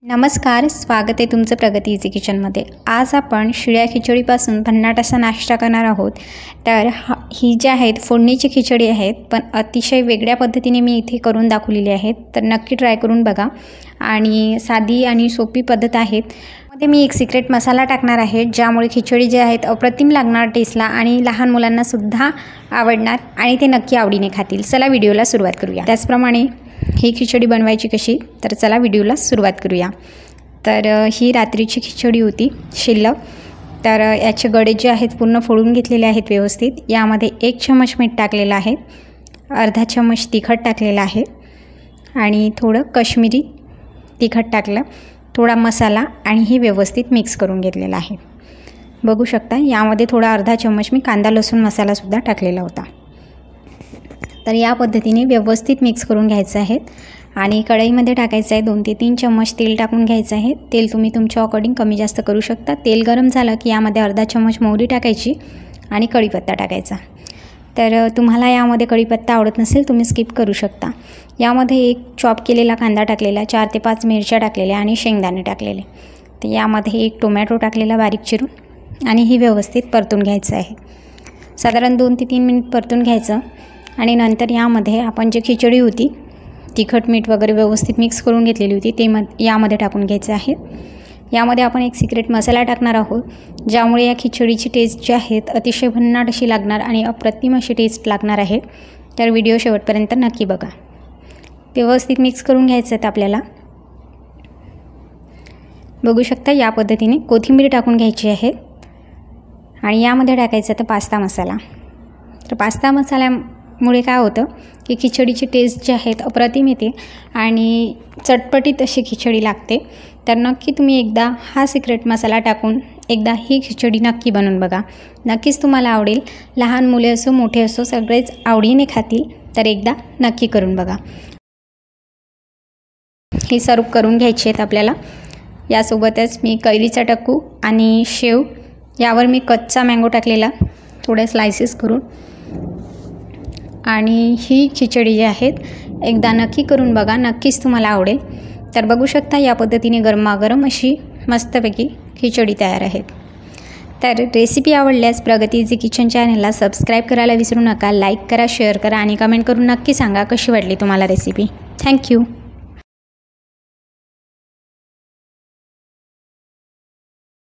नमस्कार, स्वागत आहे तुमचं प्रगती इझी किचनमध्ये। आज आपण शिळ्या खिचडीपासून भन्नाट असा नाश्ता करणार आहोत। तर ही जी आहेत फोडणीची खिचडी आहेत, पण अतिशय वेगळ्या पद्धतीने मी इथे करून दाखवलेली आहेत। तर नक्की ट्राय करून बघा आणि साधी आणि सोपी पद्धत आहे। मध्ये मी एक सिक्रेट मसाला टाकणार आहे, ज्यामुळे खिचडी जी आहेत अप्रतिम लागणार टेस्टला आणि लहान मुलांना सुद्धा आवडणार आणि ते नक्की आवडीने खातील। चला व्हिडिओला सुरुवात करूया। त्याचप्रमाणे ही खिचडी बनवायची कशी, तर चला व्हिडिओला सुरुवात करूया। तर ही रात्रीची खिचडी होती शिल्लक। तर याचे गडे जे आहेत पूर्ण फोडून घेतलेले आहेत व्यवस्थित। यामध्ये 1 चमच मीठ टाकलेलं आहे, अर्धा चमच तिखट टाकलेला आहे आणि थोडं काश्मीरी तिखट टाकलं, थोडा मसाला आणि हे व्यवस्थित मिक्स करून घेतलेला आहे। बघू शकता यामध्ये थोडा अर्धा चमच मी कांदा लसूण मसालासुद्धा टाकलेला होता। तर या पद्धतीने व्यवस्थित मिक्स करून घ्यायचं आहे आणि कढईमध्ये टाकायचं आहे 2 ते 3 चमच तेल टाकून घ्यायचं आहे। तेल तुम्ही तुमच्या अकॉर्डिंग कमी जास्त करू शकता। तेल गरम झालं की यामध्ये अर्धा चमच मोहरी टाकायची आणि कढीपत्ता टाकायचा। तर तुम्हाला यामध्ये कढीपत्ता आवडत नसेल तुम्ही स्किप करू शकता। यामध्ये एक चॉप केलेला कांदा टाकलेला, 4 ते 5 मिरच्या टाकलेल्या आणि शेंगदाणे टाकलेले। तर यामध्ये एक टोमॅटो टाकलेला बारीक चिरून आणि ही व्यवस्थित परतून घ्यायचं आहे। साधारण 2 ते 3 मिनिट परतून घ्यायचं आणि नंतर यामध्ये आपण जे खिचडी होती तिखट मीठ वगैरे व्यवस्थित मिक्स करून घेतलेली होती ते यामध्ये टाकून घ्यायचं आहे। यामध्ये आपण एक सिक्रेट मसाला टाकणार आहोत, ज्यामुळे या खिचडीची टेस्ट जी आहे अतिशय भन्नाट अशी लागणार आणि अप्रतिम अशी टेस्ट लागणार आहे। तर व्हिडिओ शेवटपर्यंत नक्की बघा। व्यवस्थित मिक्स करून घ्यायचं आहे आपल्याला। बघू शकता या पद्धतीने कोथिंबीर टाकून घ्यायची आहे आणि यामध्ये टाकायचं तर पास्ता मसाला। तर पास्ता मसाल्यामुळे काय होतं की खिचडीची टेस्ट जी आहे अप्रतिम येते आणि चटपटीत अशी खिचडी लागते। तर नक्की तुम्ही एकदा हा सिक्रेट मसाला टाकून एकदा ही खिचडी नक्की बनवून बघा, नक्कीच तुम्हाला आवडेल। लहान मुले असो मोठे असो सगळेच आवडीने खातील। तर एकदा नक्की करून बघा। ही सर्व करून घ्यायची आहेत आपल्याला। यासोबतच मी कैरीचा टक्कू आणि शेव, यावर मी कच्चा मँगो टाकलेला थोडे स्लायसेस करून, आणि ही खिचडी जी आहेत एकदा नक्की करून बघा, नक्कीच तुम्हाला आवडेल। तर बघू शकता या पद्धतीने गरमागरम अशी मस्तपैकी खिचडी तयार आहे। तर रेसिपी आवडल्यास प्रगती इझी किचन चॅनलला सबस्क्राईब करायला विसरू नका। लाईक करा, शेअर करा आणि कमेंट करून नक्की सांगा कशी वाटली तुम्हाला रेसिपी। थँक्यू।